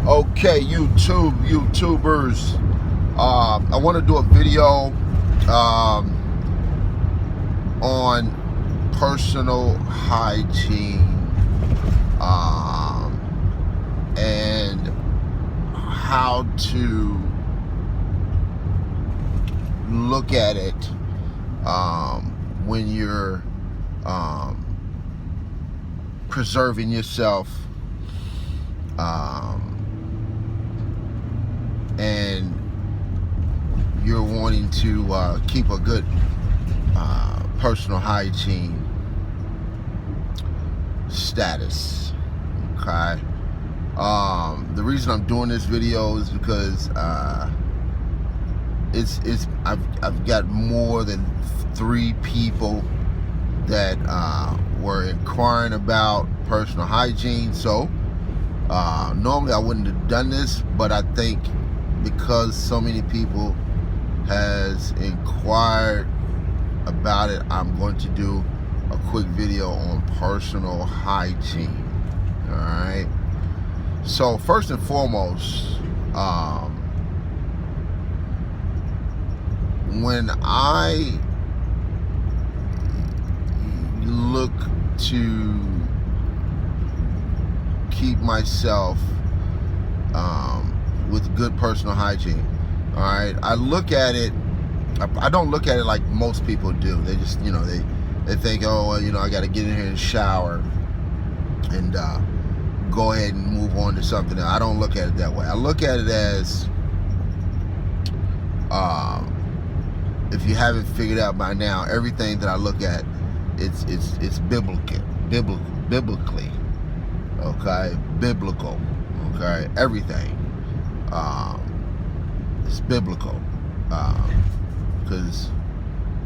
Okay, YouTubers. I want to do a video on personal hygiene and how to look at it when you're preserving yourself and you're wanting to keep a good personal hygiene status. Okay. The reason I'm doing this video is because I've got more than 3 people that were inquiring about personal hygiene. So normally I wouldn't have done this, but I think because so many people has inquired about it, I'm going to do a quick video on personal hygiene. All right. So first and foremost, when I look to keep myself with good personal hygiene, all right, I look at it, I don't look at it like most people do. They just, they think, oh, well, I got to get in here and shower and go ahead and move on to something else. I don't look at it that way. I look at it as, if you haven't figured out by now, everything that I look at, it's biblically, okay, biblical, okay, everything, it's biblical, because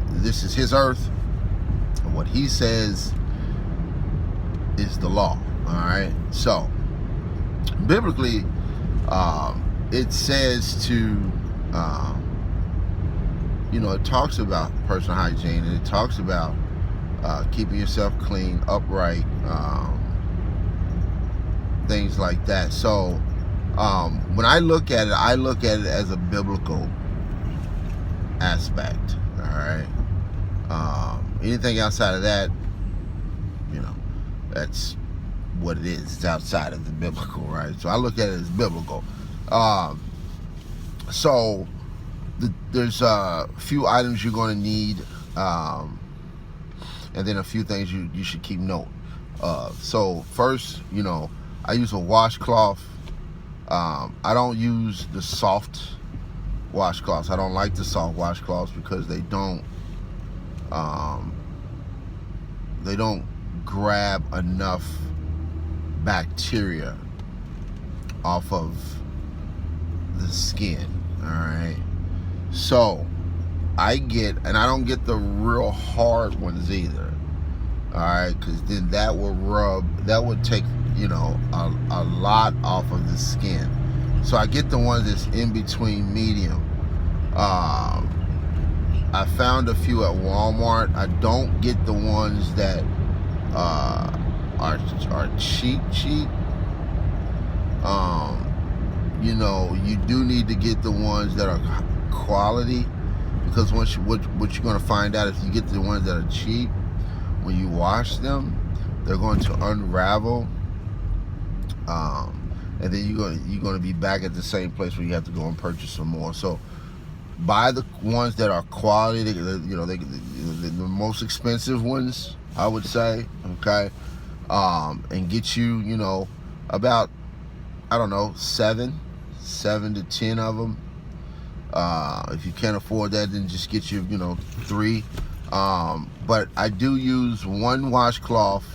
this is His earth, and what He says is the law. All right. So biblically, it says to, it talks about personal hygiene, and it talks about keeping yourself clean, upright, things like that. So when I look at it as a biblical aspect. All right. Anything outside of that, that's what it is. It's outside of the biblical, right? So I look at it as biblical. So there's a few items you're going to need, and then a few things you should keep note of. So first, I use a washcloth. I don't use the soft washcloths. I don't like the soft washcloths because they don't grab enough bacteria off of the skin. All right. So I don't get the real hard ones either. All right, because then that would take a lot off of the skin. So I get the ones that's in between, medium. I found a few at Walmart. I don't get the ones that are cheap. You do need to get the ones that are quality, because what you're going to find out, if you get the ones that are cheap, when you wash them, they're going to unravel, and then you're going to be back at the same place where you have to go and purchase some more. So buy the ones that are quality. The most expensive ones, I would say, okay, and get you, about, I don't know, 7 to 10 of them. If you can't afford that, then just get you, 3. But I do use one washcloth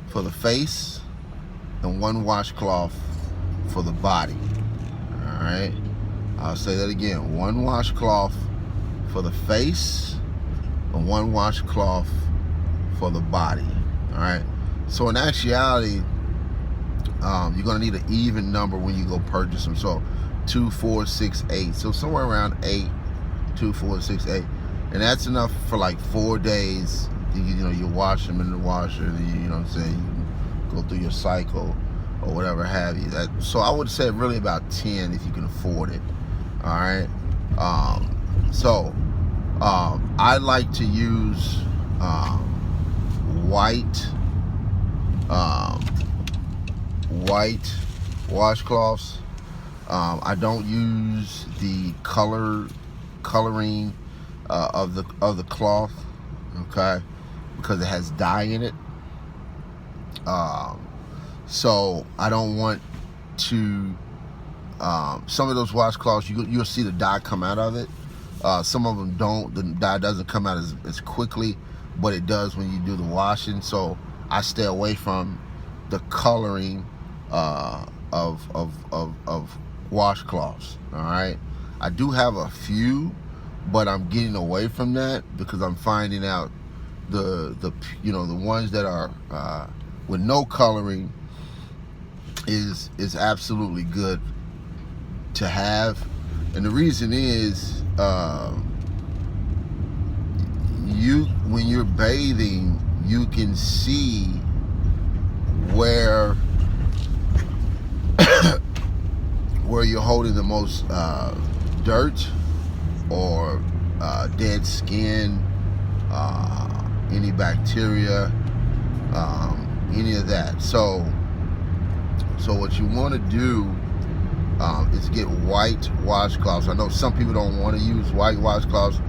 for the face and one washcloth for the body. All right. I'll say that again. One washcloth for the face and one washcloth for the body. All right. So in actuality, you're going to need an even number when you go purchase them. So 2, 4, 6, 8. So somewhere around 8, 2, 4, 6, 8. And that's enough for like 4 days. You wash them in the washer, and you know what I'm saying, you go through your cycle or whatever have you. So I would say really about 10 if you can afford it. All right. I like to use white washcloths. I don't use the coloring of the cloth, okay, because it has dye in it. So I don't want to. Some of those washcloths, you'll see the dye come out of it. Some of them don't. The dye doesn't come out as quickly, but it does when you do the washing. So I stay away from the coloring of washcloths. All right. I do have a few, but I'm getting away from that because I'm finding out the ones that are with no coloring is absolutely good to have. And the reason is when you're bathing, you can see where you're holding the most dirt or dead skin, any bacteria, any of that. So what you want to do is get white washcloths. I know some people don't want to use white washcloths.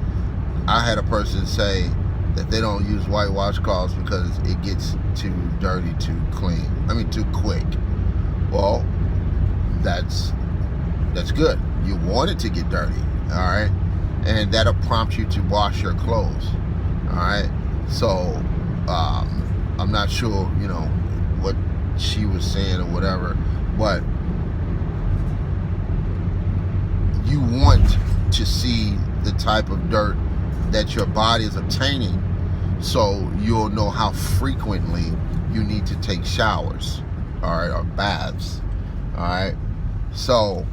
I had a person say that they don't use white washcloths because it gets too dirty too quick. Well, that's good. You want it to get dirty, all right? And that'll prompt you to wash your clothes, all right? So I'm not sure, what she was saying or whatever, but you want to see the type of dirt that your body is obtaining, so you'll know how frequently you need to take showers, all right, or baths, all right? So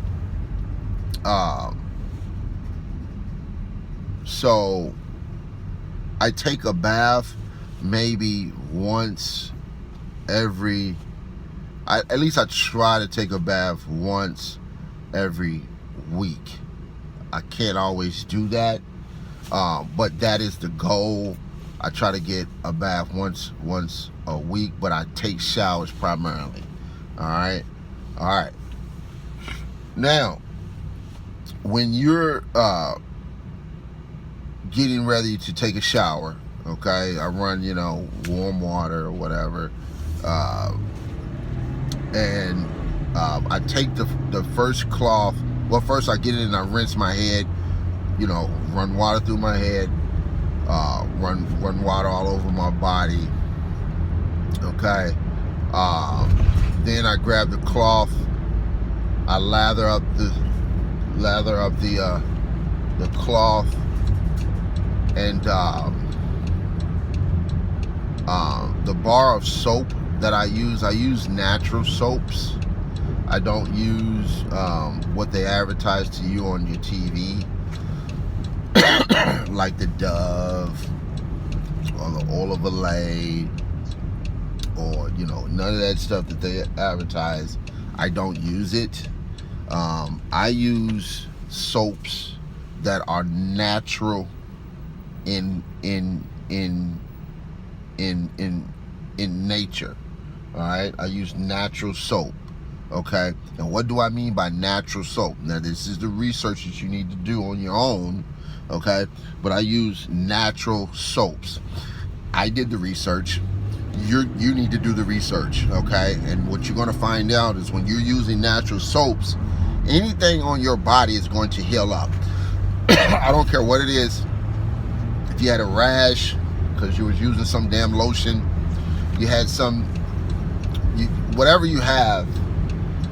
I take a bath maybe once every, at least I try to take a bath once every week. I can't always do that, but that is the goal. I try to get a bath once a week, but I take showers primarily. All right. Now, when you're getting ready to take a shower, okay, I run warm water or whatever, and I take the first cloth. Well, first I get in and I rinse my head, run water through my head, run water all over my body, okay. Then I grab the cloth, I lather up the cloth, and the bar of soap that I use natural soaps. I don't use what they advertise to you on your TV, like the Dove or the Olay, or none of that stuff that they advertise. I don't use it. I use soaps that are natural in nature. All right, I use natural soap. Okay, and what do I mean by natural soap? Now, this is the research that you need to do on your own, okay? But I use natural soaps. I did the research. You need to do the research, okay? And what you're going to find out is when you're using natural soaps, anything on your body is going to heal up. I don't care what it is. If you had a rash because you was using some damn lotion, you had whatever you have,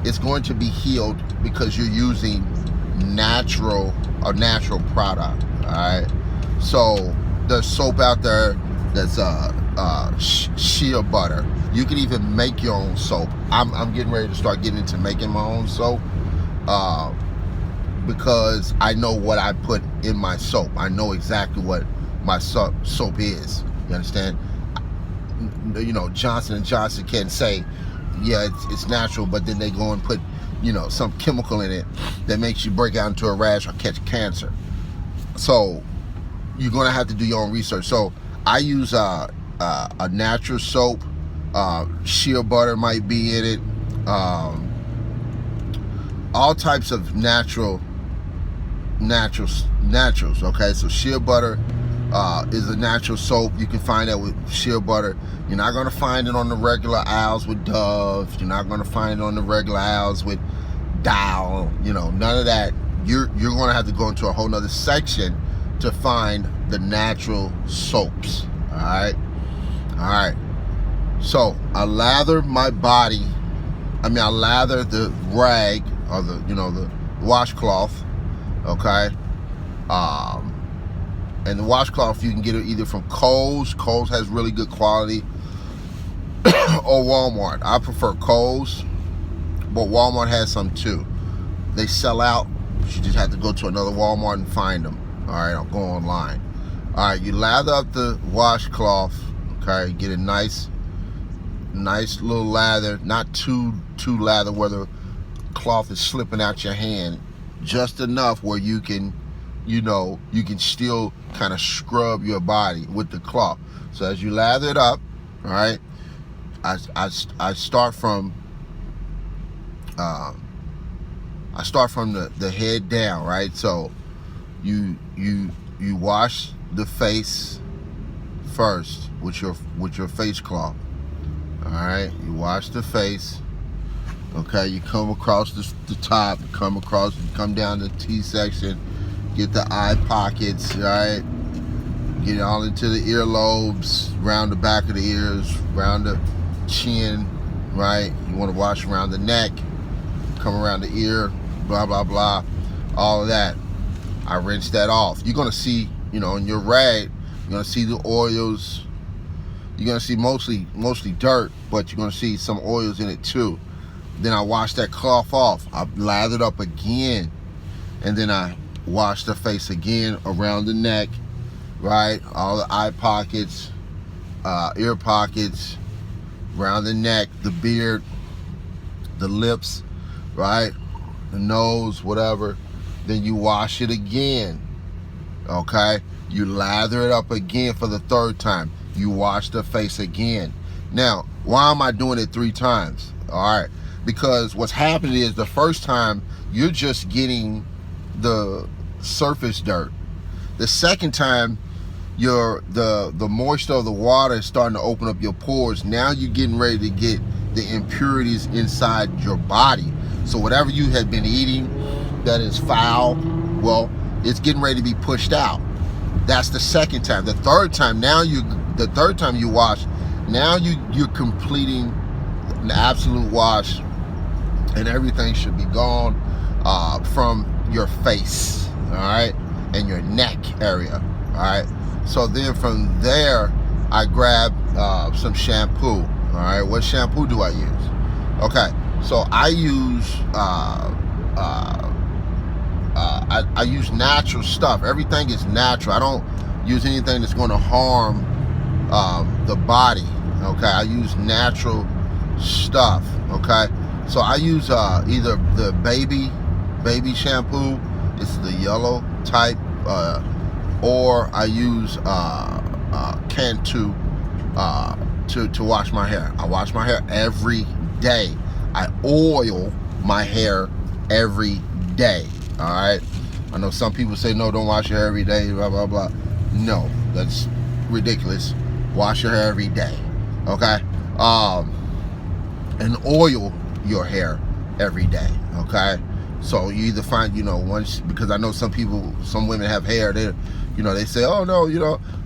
it's going to be healed because you're using a natural product. All right. So there's soap out there that's shea butter. You can even make your own soap. I'm getting ready to start getting into making my own soap because I know what I put in my soap. I know exactly what my soap is. You understand? Johnson & Johnson can say, yeah, it's natural, but then they go and put, some chemical in it that makes you break out into a rash or catch cancer. So you're gonna have to do your own research. So I use a natural soap. Shea butter might be in it. All types of naturals. Okay, so shea butter is a natural soap. You can find that with shea butter. You're not gonna find it on the regular aisles with Dove. You're not gonna find it on the regular aisles with Dial. None of that. You're gonna have to go into a whole nother section to find the natural soaps. All right. So I lather my body. I lather the rag or the washcloth. Okay. And the washcloth, you can get it either from Kohl's. Kohl's has really good quality, or Walmart. I prefer Kohl's, but Walmart has some too. They sell out. You just have to go to another Walmart and find them. All right, I'll go online. All right, you lather up the washcloth. Okay, get a nice little lather, not too lather where the cloth is slipping out your hand, just enough where you can still kind of scrub your body with the cloth. So as you lather it up, all right, I start from the head down, right? So you wash the face first with your face cloth. All right, you wash the face. Okay, you come across the top, you come down the T section, get the eye pockets, right? Get it all into the earlobes, around the back of the ears, around the chin, right? You want to wash around the neck, come around the ear, blah, blah, blah, all of that. I rinse that off. You're going to see, in your rag, you're going to see the oils. You're going to see mostly dirt, but you're going to see some oils in it too. Then I wash that cloth off. I lather it up again, and then I wash the face again around the neck, right? All the eye pockets, ear pockets, around the neck, the beard, the lips, right? The nose, whatever. Then you wash it again, okay? You lather it up again for the third time. You wash the face again. Now, why am I doing it 3 times? All right, because what's happening is the first time you're just getting the surface dirt. The second time, the moisture of the water is starting to open up your pores. Now you're getting ready to get the impurities inside your body. So whatever you had been eating that is foul, well, it's getting ready to be pushed out. That's the second time. The third time you wash, now you're completing an absolute wash, and everything should be gone from your face, all right, and your neck area, all right. So then from there, I grab some shampoo, all right. What shampoo do I use? Okay, so I use I use natural stuff. Everything is natural. I don't use anything that's going to harm the body. Okay, I use natural stuff. Okay, so I use either the baby shampoo, it's the yellow type, or I use Cantu to wash my hair. I wash my hair every day. I oil my hair every day. All right. I know some people say, no, don't wash your hair every day, blah, blah, blah. No, that's ridiculous. Wash your hair every day. Okay. And oil your hair every day. Okay. So you either find, once, because I know some women have hair, they say, oh no,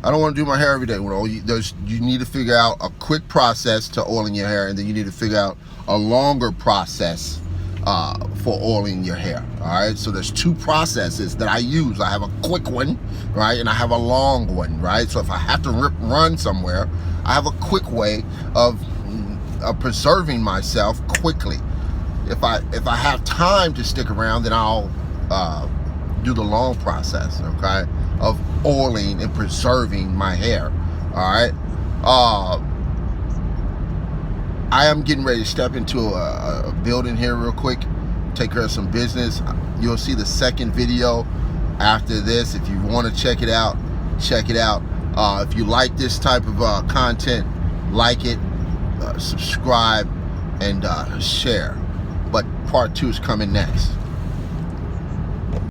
I don't want to do my hair every day. Well, you need to figure out a quick process to oiling your hair, and then you need to figure out a longer process for oiling your hair. All right, so there's 2 processes that I use. I have a quick one, right, and I have a long one, right? So if I have to run somewhere, I have a quick way of preserving myself quickly. If I have time to stick around, then I'll do the long process, okay, of oiling and preserving my hair. All right. I am getting ready to step into a building here real quick, take care of some business. You'll see the second video after this. If you want to check it out, check it out. If you like this type of content, like it, subscribe, and share. But part 2 is coming next.